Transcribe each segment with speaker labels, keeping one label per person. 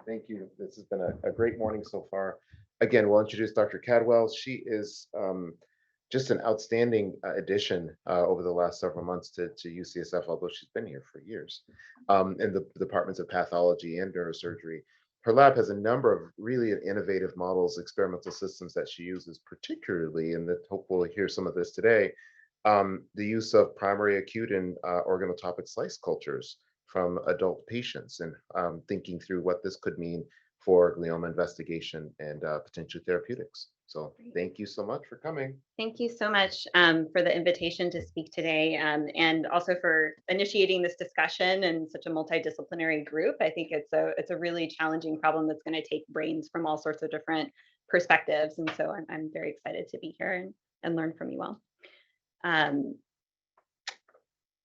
Speaker 1: Thank you. This has been a great morning so far. Again, we'll introduce Dr. Cadwell. She is just an outstanding addition over the last several months to UCSF, although she's been here for years in the departments of pathology and neurosurgery. Her lab has a number of really innovative models, experimental systems that she uses, particularly, and that hope we'll hear some of this today, the use of primary acute and organotopic slice cultures from adult patients and thinking through what this could mean for glioma investigation and potential therapeutics. So thank you so much for coming.
Speaker 2: Thank you so much for the invitation to speak today, and also for initiating this discussion in such a multidisciplinary group. I think it's a really challenging problem that's going to take brains from all sorts of different perspectives, and so I'm very excited to be here and learn from you all.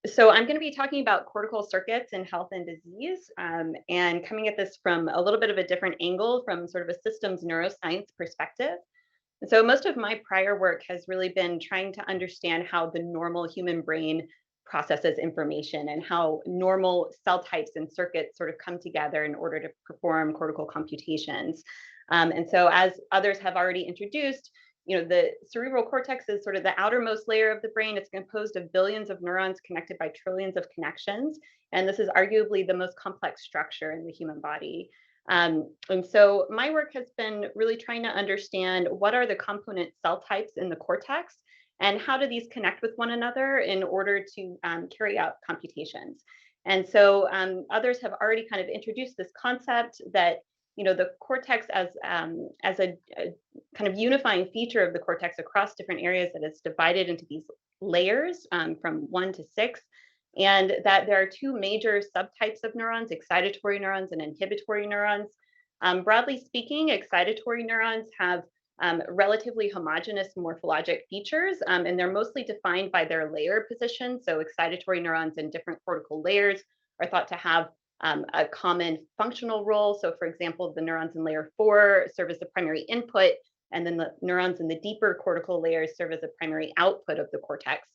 Speaker 2: So I'm going to be talking about cortical circuits in health and disease, and coming at this from a little bit of a different angle, from sort of a systems neuroscience perspective. And so most of my prior work has really been trying to understand how the normal human brain processes information and how normal cell types and circuits sort of come together in order to perform cortical computations. And so, as others have already introduced, the cerebral cortex is sort of the outermost layer of the brain. It's composed of billions of neurons connected by trillions of connections. And this is arguably the most complex structure in the human body. And so my work has been really trying to understand what are the component cell types in the cortex and how do these connect with one another in order to carry out computations. And so others have already kind of introduced this concept that the cortex as a kind of unifying feature of the cortex across different areas, that it's divided into these layers from 1 to 6, and that there are two major subtypes of neurons, excitatory neurons and inhibitory neurons. Broadly speaking, excitatory neurons have relatively homogeneous morphologic features, and they're mostly defined by their layer position. So excitatory neurons in different cortical layers are thought to have a common functional role. So for example, the neurons in layer 4 serve as the primary input, and then the neurons in the deeper cortical layers serve as the primary output of the cortex.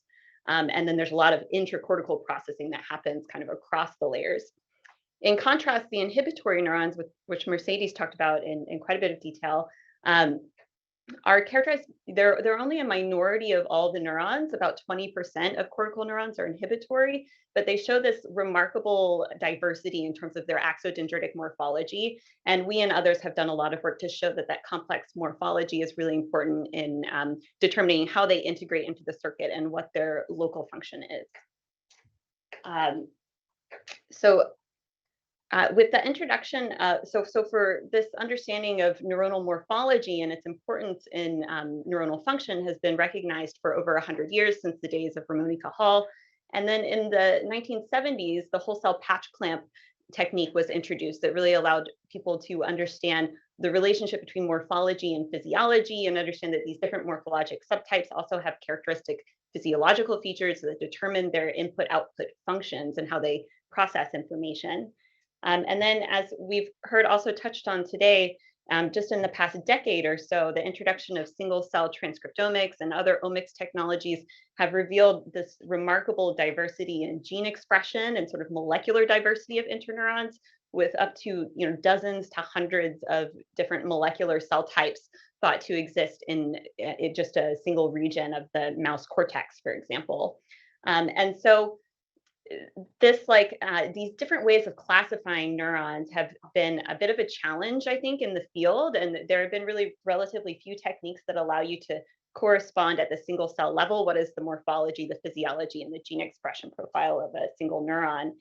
Speaker 2: And then there's a lot of intracortical processing that happens kind of across the layers. In contrast, the inhibitory neurons, which Mercedes talked about in quite a bit of detail, are characterized, they're only a minority of all the neurons. About 20% of cortical neurons are inhibitory, but they show this remarkable diversity in terms of their axodendritic morphology. And we and others have done a lot of work to show that complex morphology is really important in determining how they integrate into the circuit and what their local function is. With the introduction, so for this understanding of neuronal morphology and its importance in neuronal function has been recognized for over 100 years, since the days of Ramonica Hall. And then in the 1970s, the whole cell patch clamp technique was introduced that really allowed people to understand the relationship between morphology and physiology, and understand that these different morphologic subtypes also have characteristic physiological features that determine their input-output functions and how they process information. And then, as we've heard also touched on today, just in the past decade or so, the introduction of single-cell transcriptomics and other omics technologies have revealed this remarkable diversity in gene expression and sort of molecular diversity of interneurons, with up to dozens to hundreds of different molecular cell types thought to exist in just a single region of the mouse cortex, for example. And so these different ways of classifying neurons have been a bit of a challenge, I think, in the field. And there have been really relatively few techniques that allow you to correspond at the single cell level what is the morphology, the physiology, and the gene expression profile of a single neuron.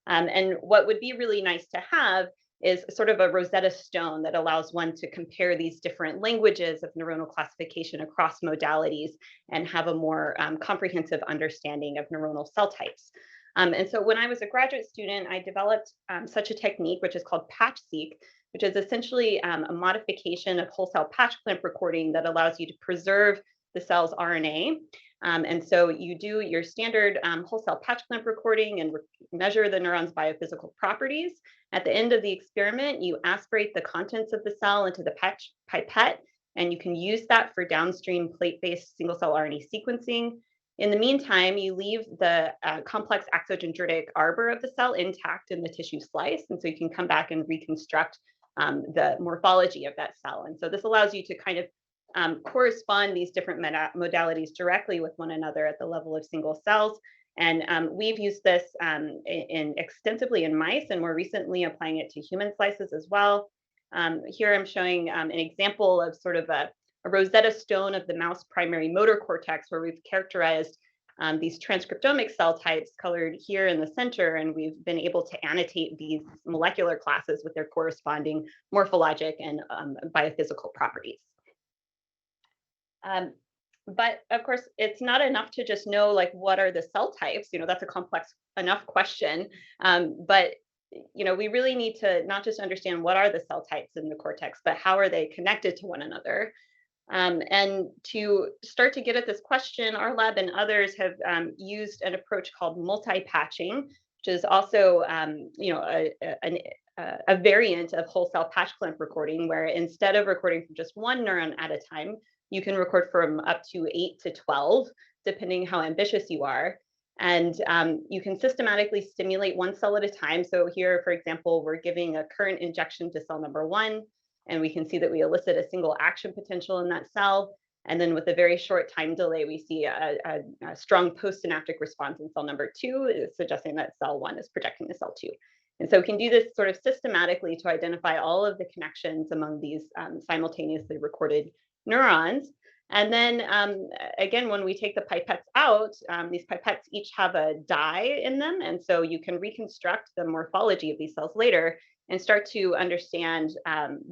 Speaker 2: And what would be really nice to have is sort of a Rosetta Stone that allows one to compare these different languages of neuronal classification across modalities and have a more comprehensive understanding of neuronal cell types. And so when I was a graduate student, I developed such a technique, which is called Patch-seq, which is essentially a modification of whole cell patch clamp recording that allows you to preserve the cell's RNA. And so you do your standard whole cell patch clamp recording and measure the neuron's biophysical properties. At the end of the experiment, you aspirate the contents of the cell into the patch pipette, and you can use that for downstream plate-based single-cell RNA sequencing. In the meantime, you leave the complex axodendritic arbor of the cell intact in the tissue slice, and so you can come back and reconstruct the morphology of that cell. And so this allows you to kind of correspond these different modalities directly with one another at the level of single cells. And we've used this extensively in mice, and more recently applying it to human slices as well. Here I'm showing an example of sort of a Rosetta Stone of the mouse primary motor cortex, where we've characterized these transcriptomic cell types colored here in the center, and we've been able to annotate these molecular classes with their corresponding morphologic and biophysical properties. But of course, it's not enough to just know like what are the cell types. That's a complex enough question. But we really need to not just understand what are the cell types in the cortex, but how are they connected to one another. And to start to get at this question, our lab and others have used an approach called multi-patching, which is also a variant of whole cell patch clamp recording, where instead of recording from just one neuron at a time, you can record from up to 8 to 12, depending how ambitious you are. And you can systematically stimulate one cell at a time. So here, for example, we're giving a current injection to cell number 1, and we can see that we elicit a single action potential in that cell. And then with a very short time delay, we see a strong postsynaptic response in cell number 2, suggesting that cell 1 is projecting to cell 2. And so we can do this sort of systematically to identify all of the connections among these simultaneously recorded neurons. And then again, when we take the pipettes out, these pipettes each have a dye in them. And so you can reconstruct the morphology of these cells later and start to understand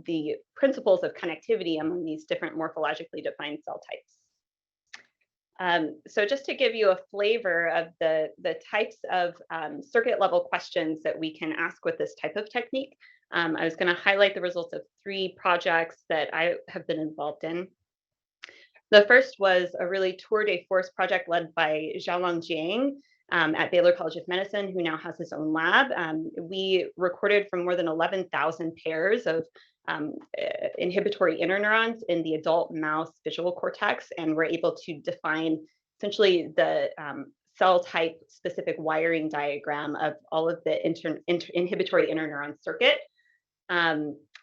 Speaker 2: the principles of connectivity among these different morphologically defined cell types. So just to give you a flavor of the types of circuit level questions that we can ask with this type of technique, I was going to highlight the results of 3 projects that I have been involved in. The first was a really tour de force project led by Xiaolong Jiang at Baylor College of Medicine, who now has his own lab. We recorded from more than 11,000 pairs of inhibitory interneurons in the adult mouse visual cortex, and we're able to define essentially the cell type specific wiring diagram of all of the inhibitory interneuron circuit.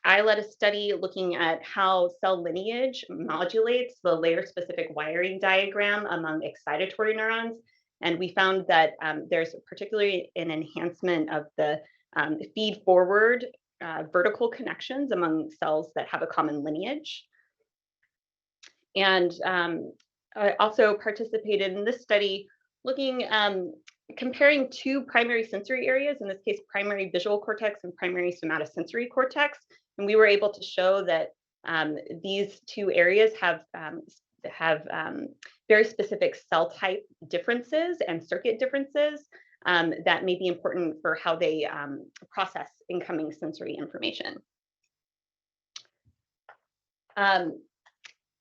Speaker 2: I led a study looking at how cell lineage modulates the layer-specific wiring diagram among excitatory neurons. And we found that there's particularly an enhancement of the feed-forward vertical connections among cells that have a common lineage. And I also participated in this study looking comparing 2 primary sensory areas, in this case, primary visual cortex and primary somatosensory cortex. And we were able to show that these 2 areas have very specific cell type differences and circuit differences that may be important for how they process incoming sensory information.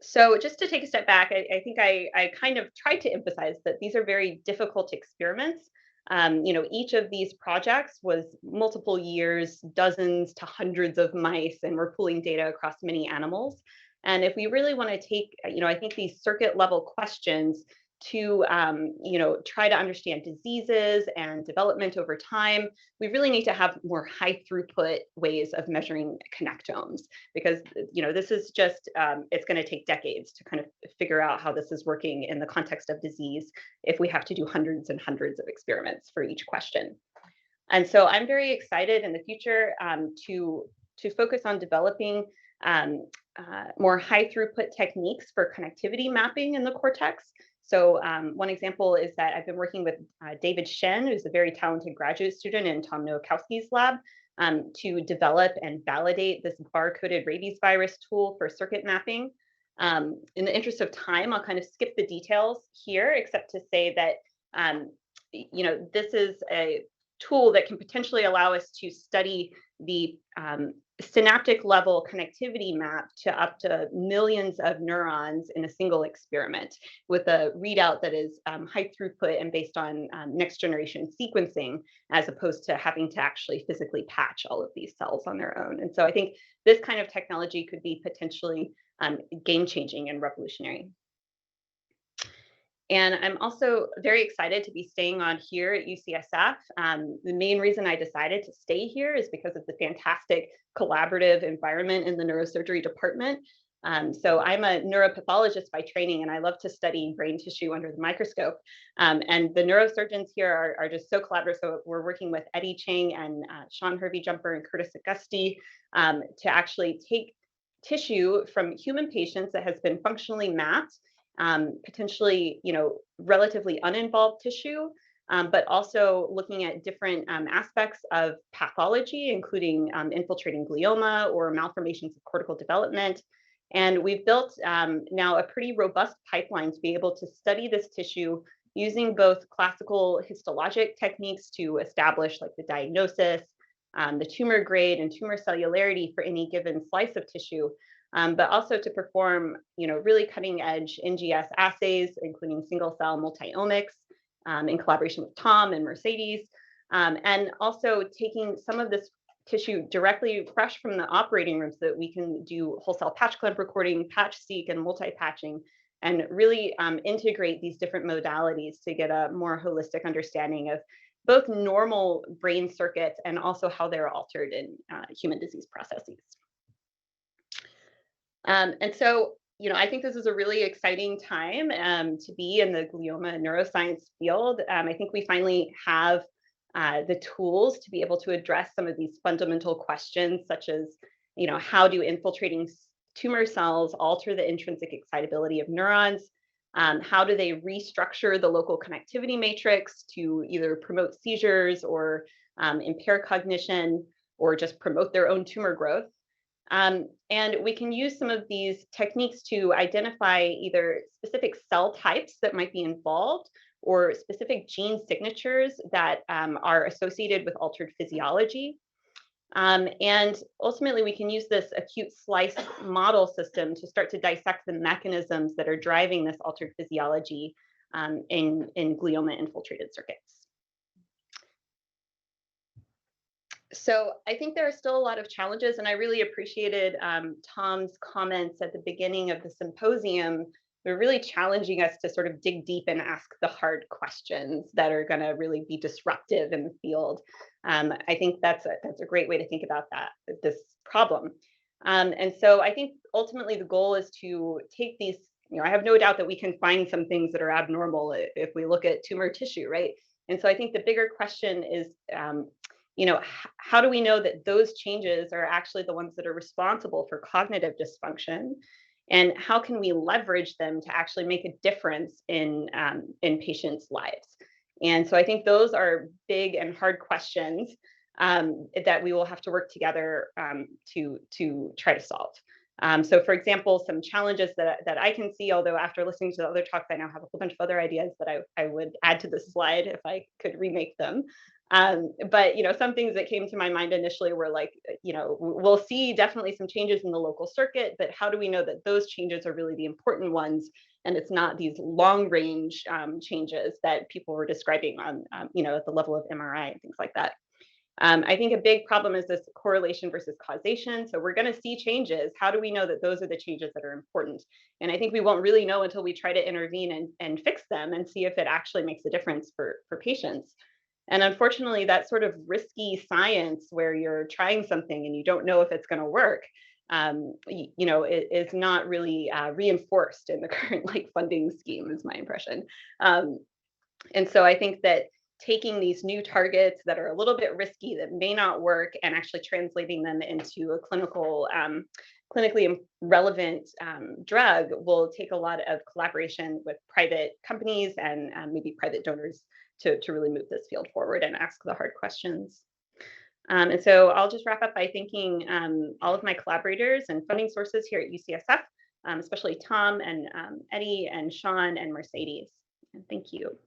Speaker 2: So just to take a step back, I think I kind of tried to emphasize that these are very difficult experiments. Each of these projects was multiple years, dozens to hundreds of mice, and we're pulling data across many animals. And if we really want to take, I think these circuit level questions to, try to understand diseases and development over time, we really need to have more high throughput ways of measuring connectomes, because, this is just, it's going to take decades to kind of figure out how this is working in the context of disease if we have to do hundreds and hundreds of experiments for each question. And so I'm very excited in the future to focus on developing more high throughput techniques for connectivity mapping in the cortex. So one example is that I've been working with David Shen, who's a very talented graduate student in Tom Nowakowski's lab, to develop and validate this barcoded rabies virus tool for circuit mapping. In the interest of time, I'll kind of skip the details here, except to say that this is a tool that can potentially allow us to study the synaptic level connectivity map to up to millions of neurons in a single experiment, with a readout that is high throughput and based on next generation sequencing, as opposed to having to actually physically patch all of these cells on their own. And so I think this kind of technology could be potentially game changing and revolutionary. And I'm also very excited to be staying on here at UCSF. The main reason I decided to stay here is because of the fantastic collaborative environment in the neurosurgery department. So I'm a neuropathologist by training, and I love to study brain tissue under the microscope. And the neurosurgeons here are just so collaborative. So we're working with Eddie Chang and Sean Hervey-Jumper and Curtis Augusti to actually take tissue from human patients that has been functionally mapped, potentially, relatively uninvolved tissue, but also looking at different aspects of pathology, including infiltrating glioma or malformations of cortical development. And we've built now a pretty robust pipeline to be able to study this tissue using both classical histologic techniques to establish like the diagnosis, the tumor grade and tumor cellularity for any given slice of tissue, but also to perform, really cutting edge NGS assays, including single cell multiomics in collaboration with Tom and Mercedes, and also taking some of this tissue directly fresh from the operating room so that we can do whole cell patch clamp recording, Patch-seq, and multi-patching, and really integrate these different modalities to get a more holistic understanding of both normal brain circuits and also how they're altered in human disease processes. And so, I think this is a really exciting time to be in the glioma neuroscience field. I think we finally have the tools to be able to address some of these fundamental questions, such as, how do infiltrating tumor cells alter the intrinsic excitability of neurons? How do they restructure the local connectivity matrix to either promote seizures or impair cognition or just promote their own tumor growth? And we can use some of these techniques to identify either specific cell types that might be involved or specific gene signatures that are associated with altered physiology. And ultimately, we can use this acute slice model system to start to dissect the mechanisms that are driving this altered physiology in glioma infiltrated circuits. So I think there are still a lot of challenges, and I really appreciated Tom's comments at the beginning of the symposium. They're really challenging us to sort of dig deep and ask the hard questions that are going to really be disruptive in the field. I think that's a great way to think about this problem. And so I think ultimately the goal is to take these, I have no doubt that we can find some things that are abnormal if we look at tumor tissue, right? And so I think the bigger question is, how do we know that those changes are actually the ones that are responsible for cognitive dysfunction? And how can we leverage them to actually make a difference in patients' lives? And so I think those are big and hard questions that we will have to work together to try to solve. So for example, some challenges that I can see, although after listening to the other talks, I now have a whole bunch of other ideas that I would add to this slide if I could remake them. But some things that came to my mind initially were like, we'll see definitely some changes in the local circuit, but how do we know that those changes are really the important ones? And it's not these long range changes that people were describing on, at the level of MRI and things like that. I think a big problem is this correlation versus causation. So we're going to see changes. How do we know that those are the changes that are important? And I think we won't really know until we try to intervene and fix them and see if it actually makes a difference for patients. And unfortunately, that sort of risky science where you're trying something and you don't know if it's going to work, it is not really reinforced in the current funding scheme, is my impression. And so I think that taking these new targets that are a little bit risky, that may not work, and actually translating them into a clinically relevant drug will take a lot of collaboration with private companies and maybe private donors to really move this field forward and ask the hard questions. And so I'll just wrap up by thanking all of my collaborators and funding sources here at UCSF, especially Tom and Eddie and Sean and Mercedes. And thank you.